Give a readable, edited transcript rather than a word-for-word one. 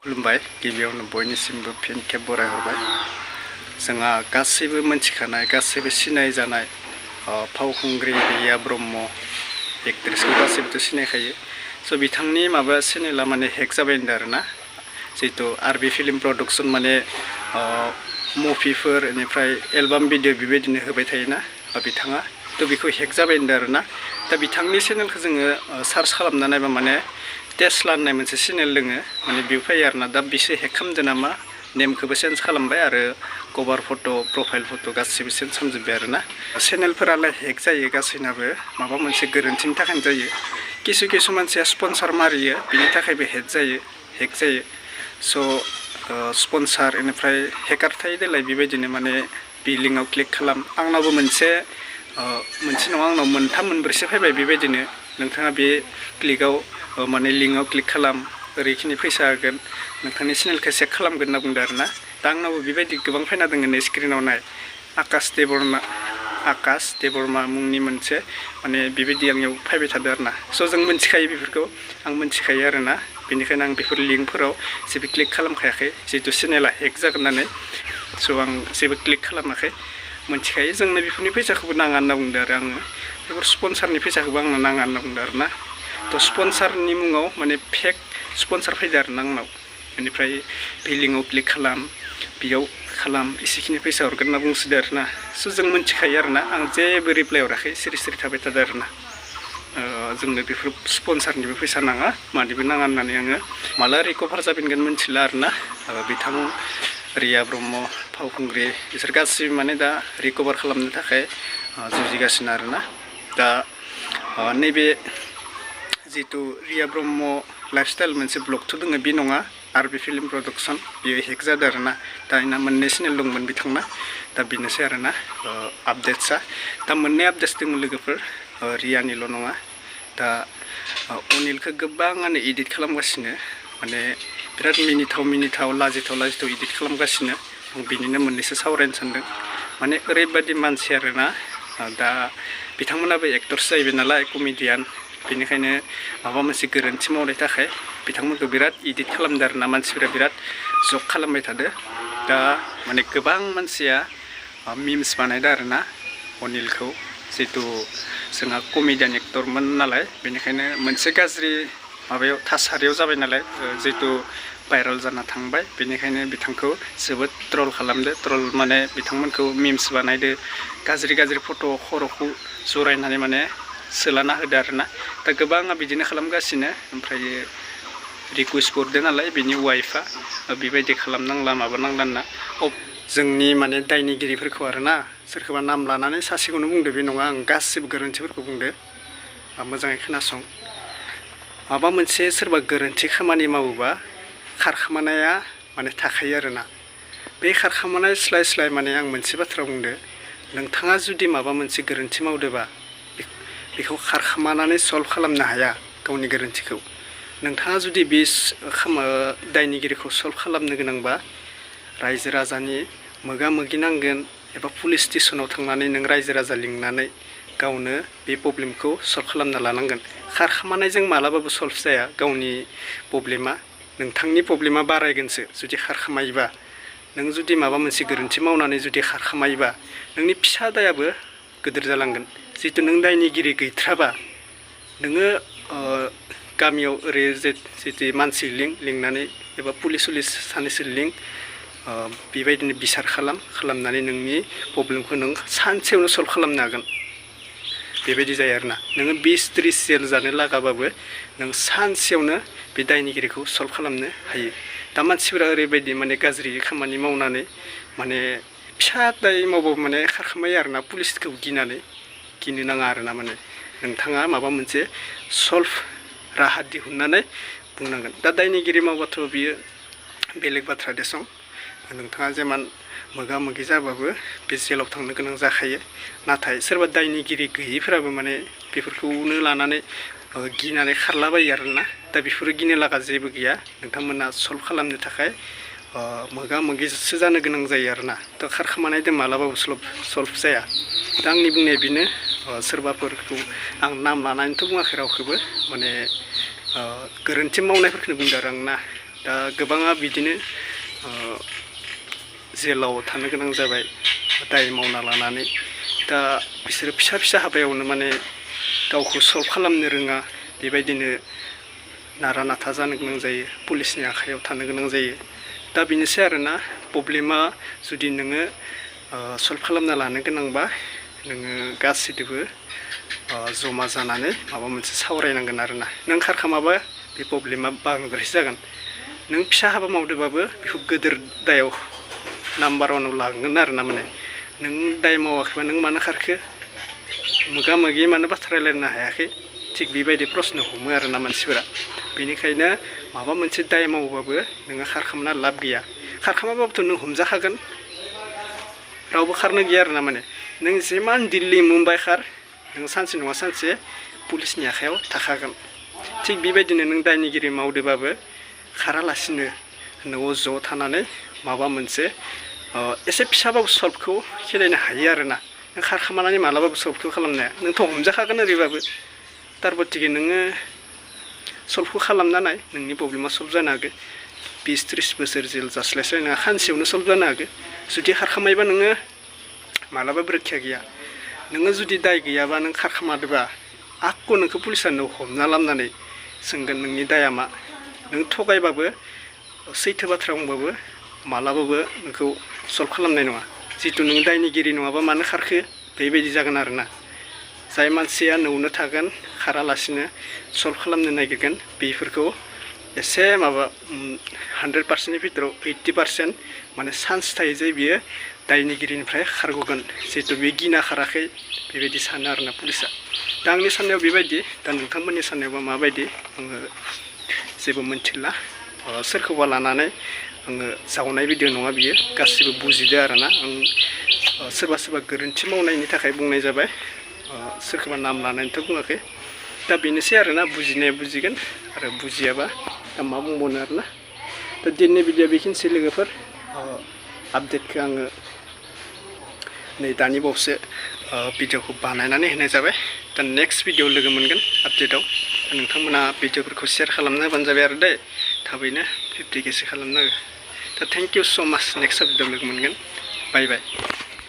खुलुमबाय गिबियावनो बयनिसिमबो फिन खेब बरायहरबाय। जोंहा गासैबो मोनथिखानाय गासैबो सिनायजानाय फावखुंग्रि रिया ब्रह्म एक्ट्रेसखौ गासैबोथ' सिनायखायो। स' बिथांनि माबा चेनेला माने हेक जाबाय होनदों आरोना, जिहेतु आरबि फिल्म प्रडाक्सन माने मुभिफोर बेनिफ्राय एलबाम भिडिअ बेबायदिनो होबाय थायोना बिथाङा, थ' बेखौ हेक जाबाय होनदों आरोना। दा बिथांनि चेनेलखौ जोङो सार्च खालामना नायबा माने टेस्ला होननाय मोनसे चेनेल दोङो, माने बेयाव फैयो आरोना। दा बिसोर हेक खालामदों नामा, नेमखौबो चेन्ज खालामबाय आरो कभार फट' प्रफाइल फट' गासिबो चेन्ज खालामजोब्बाय आरोना। चेनेलफोरालाय हेक जायो गासैनाबो, माबा मोनसे गोरोन्थिनि थाखायनो जायो। किसु मानसिया स्पन्सार मारियो बिनि थाखायबो हेक जायो। स' स्पन्सार बेनिफ्राय हेकार थायो देलाय बेबायदिनो माने बे लिंकआव क्लिक खालाम। आंनावबो मोनसे नङा, आंनाव मोनथाम मोनब्रैसो फैबाय बेबायदिनो। नोंथाङा बे क्लिकआव माने लिंकआव क्लिक खालाम, ओरैखिनि फैसा होगोन, नोंथांनि चेनेलखौ चेक खालामगोन होनना बुंदों आरोना। दा आंनावबो बेबायदि गोबां फैना दङ नै स्क्रिनाव नाय। आकाश देबर्मा मुंनि मोनसे माने बेबायदि आंनियाव फैबाय थादों आरोना। स' जों मिन्थिखायो बेफोरखौ, आं मिन्थिखायो आरोना। बेनिखायनो आं बेफोर लिंकफोराव जेबो क्लिक खालामखायाखै, जिहेतु चेनेला हेक जागोन होननानै। स' आं जेबो क्लिक खालामाखै, मिन्थिखायो जोंनो बेफोरनि फैसाखौबो नाङा होनना बुंदों आरो आङो। बेफोर स्पन्सारनि फैसाखौबो आंनो नाङा होनना बुंदों आरोना। थ' स्पन्सारनि मुङाव माने फेक स्पन्सार फैदों आरोना आंनाव। बेनिफ्राय बे लिंकआव क्लिक खालाम, बेयाव खालाम, एसेखिनि फैसा हरगोन होनना बुंसोदों आरोना। स' जों मिन्थिखायो आरोना, आं जेबो रिप्लाय हराखै, सिरि थाबाय थादों आरोना। जोंनो बेफोर स्पन्सारनिबो फैसा नाङा, मानिबो नाङा होननानै आङो माला रिकभार जाफिनगोन मिन्थिला आरोना। बिथां रिया ब्रह्म फावखुंग्रि बिसोर गासिबो माने दा रिकभार खालामनो थाखाय जुजिगासिनो आरोना। दा नैबे जितु रिया ब्रह्म लाइफस्टाइल मोनसे ब्लगथ' दङ, बे नङा आरबि फिल्म प्रडाक्सन, बेयो हेक जादों आरोना। दा आंना मोननै चेनेल दंमोन बिथांना, दा बेनोसै आरोना आपडेट्सआ। दा मोननै आपडेट्स दङ लोगोफोर, रियानिल' नङा। दा अनिलखौ गोबाङानो इदिट खालामगासिनो, माने बिराद मिनिथाव लाजिथाव इदिट खालामगासिनो। आं बिनिनो मोननैसो सावरायनो सानदों। माने ओरैबायदि मानसि आरोना, दा बिथांमोनाबो एक्टर्स जाहैबाय नालाय, कमेडियान, बेनिखायनो माबा मोनसे गोरोन्थि मावनायनि थाखाय बिथांमोनखौ बिराद इदिट खालामदों आरोना। मानसिफोरा बिराद जक खालामबाय थादों। दा माने गोबां मानसिया मिम्स बानायदों आरोना अनिलखौ, जिहेतु जोंहा कमेडियान एक्टरमोन नालाय, बेनिखायनो मोनसे गाज्रि माबायाव थासारियाव जाबाय नालाय, जिहेतु भाइरेल जाना थांबाय, बेनिखायनो बिथांखौ जोबोद ट्रल खालामदो। ट्रल माने बिथांमोनखौ मिम्स बानायदो, गाज्रि फट' खर'खौ जरायनानै माने सोलाना होदो आरोना। दा गोबाङा बिदिनो खालामगासिनो। ओमफ्राय रिकुवेस्ट हरदों नालाय बिनि वाइफआ, बेबायदि खालामनांला माबानांला होनना। जोंनि माने दायनिगिरिफोरखौ आरोना, सोरखौबा नाम लानानै सासेखौनो बुंदो बे नङा, आं गासिबो गोरोन्थिफोरखौ बुंदो। मोजाङै खोनासं। माबा मोनसे सोरबा गोरोन्थि खामानि मावोबा खारखोमानाया माने थाखायो आरोना। बे खारखोमानाय स्लाय माने आं मोनसे बाथ्रा बुंदो, नोंथाङा जुदि माबा मोनसे गोरोन्थि मावदोबा बेखौ खारखोमानानै सल्भ खालामनो हाया गावनि गोरोन्थिखौ। नोंथाङा जुदि बे दायनिगिरिखौ सल्भ खालामनो गोनांबा रायजो राजानि मोगा मोगि नांगोन, एबा पुलिस स्टेसनाव थांनानै नों रायजो राजा लिंनानै गावनो बे प्रब्लेमखौ सल्भ खालामना लानांगोन। खारखोमानायजों मालाबाबो सल्भ जाया गावनि प्रब्लेमा, नोंथांनि प्रब्लेमा बारायगोनसो जुदि खारखोमायोबा। नों जुदि माबा मोनसे गोरोन्थि मावनानै जुदि खारखोमायोबा नोंनि फिसा दायाबो गिदिर जालांगोन। जिहेतु नों दायनिगिरि गैथ्राबा नोङो गामियाव ओरै जितु मानसि लिंनानै एबा पुलिस सानैसो बेबायदिनो बिसार खालामनानै नोंनि प्रब्लेमखौ नों सानसेयावनो सल्भ खालामनो हागोन। बेबायदि जायो आरोना। नोङो 20-30 जेल जानो लागाबाबो नों सानसेयावनो बे दायनिगिरिखौ सल्भ खालामनो हायो। दा मानसिफोरा ओरैबायदि माने गाज्रि खामानि मावनानै माने फिसा दाय मावबाबो माने खारखोमायो आरोना, पुलिसखौ गिनो नाङा आरोना। माने नोंथाङा माबा मोनसे सल्भ राहा दिहुननानै बुंनांगोन। दा दायनिगिरि मावबाथ' बियो बेलेग बाथ्रा देसं, नोंथाङा जेमान मोगा मोगि जाबाबो बे जेलाव थांनो गोनां जाखायो। नाथाय सोरबा दायनिगिरि गैयैफोराबो माने बेफोरखौनो लानानै गिनानै खारलाबायो आरोना। दा बेफोरो गिनो लागा जेबो गैया, नोंथांमोना सल्भ खालामनो थाखाय मोगा मोगिसो जानो गोनां जायो आरोना। दा खारखोमानायजों मालाबाबो सल्भ जाया। दा आंनि बुंनाया बेनो, सोरबाफोरखौ आं नाम लानानैथ' बुङाखै रावखौबो, माने गोरोन्थि मावनायफोरखौनो बुंदों आरो आं ना। दा गोबाङा बिदिनो जेलाव थानो गोनां जाबाय दाय मावना लानानै दा बिसोरो फिसा फिसा हाबायावनो माने गावखौ सल्भ खालामनो रोङा बेबायदिनो नारा नाथा जानो गोनां जायो पुलिसनि आखायाव थानो गोनां जायो दा बेनोसै आरोना प्रब्लेमा जुदि नोङो सल्भ खालामना लानो गोनांबा नोङो गासिबो जमा जानानै माबा मोनसे सावरायनांगोन आरोना नों खारखामाबा बे प्रब्लेमा बांद्राय जागोन नों फिसा हाबा मावदोंबाबो बेखौ गोदोर दायाव नाम्बार वानाव लांगोन आरोना माने नों दाय मावाखैबा नों मानो खारखो मोगा मोगि मानो बाथ्रा रायलायनो हायाखै थिग बेबायदि प्रश्न हमो आरोना मानसिफोरा बेनिखायनो माबा मोनसे दाय मावोबाबो नोङो खारखामना लाब गैया खारखामाबाबोथ' नों हमजाखागोन रावबो खारनो गैया आरोना माने नों जिमान दिल्ली मुम्बाइ खार नों सानसे नङा सानसे पुलिसनि आखायाव थाखागोन थिग बेबायदिनो नों दायनिगिरि मावदोंबाबो खारालासिनो न'आव ज' थानानै माबा मोनसे एसे फिसाबाबो सल्भखौ खेलायनो हायो आरोना नों खारखामानानै मालाबाबो सल्भखौ खालामनो हाया नोंथ' हमजाखागोन ओरैबाबो तार बथिके नोङो सल्भखौ खालामना नाय नोंनि प्रब्लेमा सल्भ जानो हागौ 20-30 बोसोर जेल जास्लायस्लाय नोंहा सानसेयावनो सल्भ जानो हागौ जुदि खारखामायोबा नोङो मालाबाबो रैखा गैया नोङो जुदि दाय गैयाबा नों खारखामादोंबा आक्क नोंखौ पुलिसा नों हमना लाबोनानै सोंगोन नोंनि दाया मा नों थगायबाबो सैथो बाथ्रा बुंबाबो मालाबाबो नोंखौ सल्भ खालामनाय नङा जितु नों दायनिगिरि नङाबा मानो खारखो बेबायदि जागोन आरोना जाय मानसिया न'आवनो थागोन खारालासिनो सल्भ खालामनो नागिरगोन बेफोरखौ एसे माबा 100%नि भितराव 80% माने चान्स थायो जे बियो दायनिगिरिनिफ्राय खारग'गोन जितु बे गिना खाराखै बेबायदि सानो आरोना पुलिसा दा आंनि साननायाव बेबायदि दा नोंथांमोननि साननायावबा माबायदि आङो जेबो मोनथिला सोरखौबा लानानै आङो जावनाय भिडिअ नङा बियो गासिबो बुजिदो आरोना आं सोरबा सोरबा गोरोन्थि मावनायनि थाखाय बुंनाय जाबाय सोरखौबा नाम लानानैथ' बुङाखै दा बेनोसै आरोना बुजिनाया बुजिगोन आरो बुजियाबा दा मा बुंबावनो आरोना दा दिनैनि भिडिअ बेखिनिसै लोगोफोर आपडेटखौ आङो नै दानि बावसो भिडिअखौ बानायनानै होनाय जाबाय दा नेक्स्ट भिडिअ लोगो मोनगोन आपडेटआव दा नोंथांमोना भिडिअफोरखौ शेयार खालामना होबानो जाबाय आरो दे थाबैनो 50Kसो खालामना हो दा थेंक इउ स' माच नेक्स्ट भिडिअ लोगो मोनगोन बाय बाय